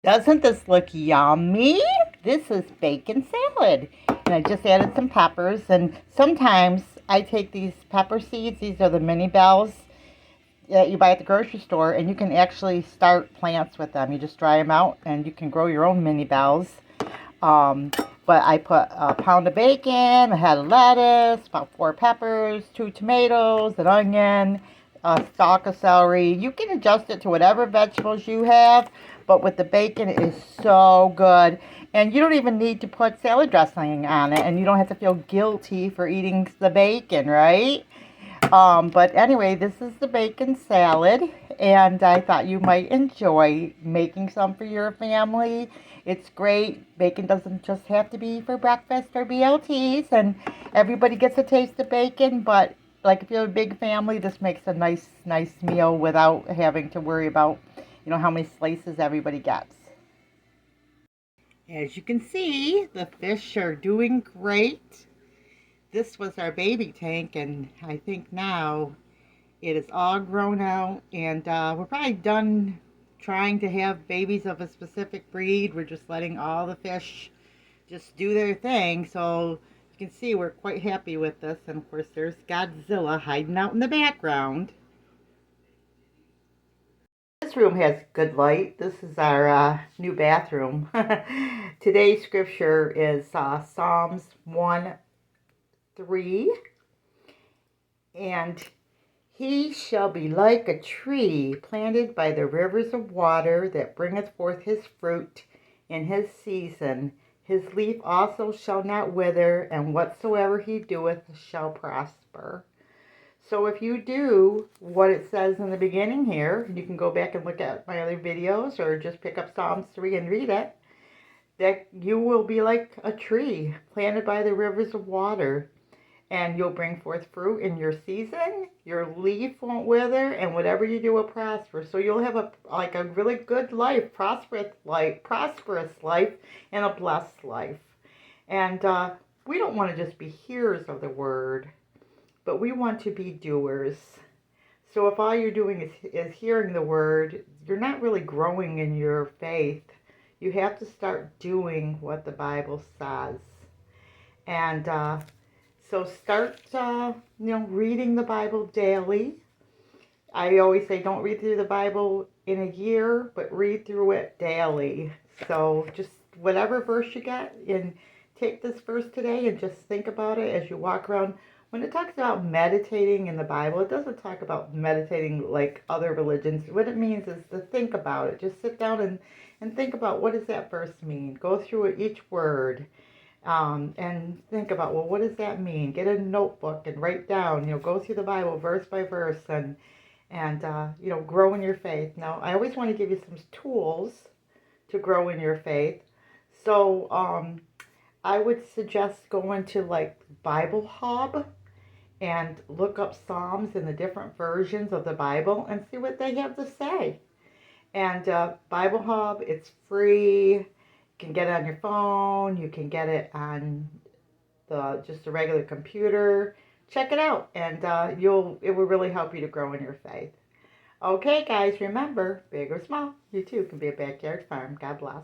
Doesn't this look yummy? This is bacon salad. And I just added some peppers. And sometimes I take these pepper seeds. These are the mini bells that you buy at the grocery store. And you can actually start plants with them. You just dry them out and you can grow your own mini bells. Um, but I put a pound of bacon, a head of lettuce, about 4 peppers, 2 tomatoes, an onion, a stalk of celery. You can adjust it to whatever vegetables you have, but with the bacon, it is so good. And you don't even need to put salad dressing on it, and you don't have to feel guilty for eating the bacon, right? But anyway, this is the bacon salad, and I thought you might enjoy making some for your family. It's great. Bacon doesn't just have to be for breakfast or BLTs, and everybody gets a taste of bacon, but like if you have a big family, this makes a nice meal without having to worry about, how many slices everybody gets. As you can see, the fish are doing great. This was our baby tank, and I think now it is all grown out, and we're probably done trying to have babies of a specific breed. We're just letting all the fish just do their thing. So you can see we're quite happy with this. And of course there's Godzilla hiding out in the background. This room has good light. This is our new bathroom. Today's scripture is Psalms 1:3. And he shall be like a tree planted by the rivers of water that bringeth forth his fruit in his season. His leaf also shall not wither, and whatsoever he doeth shall prosper. So if you do what it says in the beginning here, you can go back and look at my other videos or just pick up Psalms 3 and read it, that you will be like a tree planted by the rivers of water. And you'll bring forth fruit in your season. Your leaf won't wither, and whatever you do will prosper. So you'll have a really good life, prosperous life, and a blessed life. And we don't want to just be hearers of the word, but we want to be doers. So if all you're doing is hearing the word, you're not really growing in your faith. You have to start doing what the Bible says. And so start, reading the Bible daily. I always say don't read through the Bible in a year, but read through it daily. So just whatever verse you get, and take this verse today and just think about it as you walk around. When it talks about meditating in the Bible, it doesn't talk about meditating like other religions. What it means is to think about it. Just sit down and think about, what does that verse mean? Go through it, each word. And think about, well, what does that mean? Get a notebook and write down, go through the Bible verse by verse, and grow in your faith. Now, I always want to give you some tools to grow in your faith. So I would suggest going to like Bible Hub and look up Psalms in the different versions of the Bible and see what they have to say. And Bible Hub, it's free. You can get it on your phone. You can get it on just a regular computer. Check it out, and it will really help you to grow in your faith. Okay, guys, remember, big or small, you too can be a backyard farm. God bless.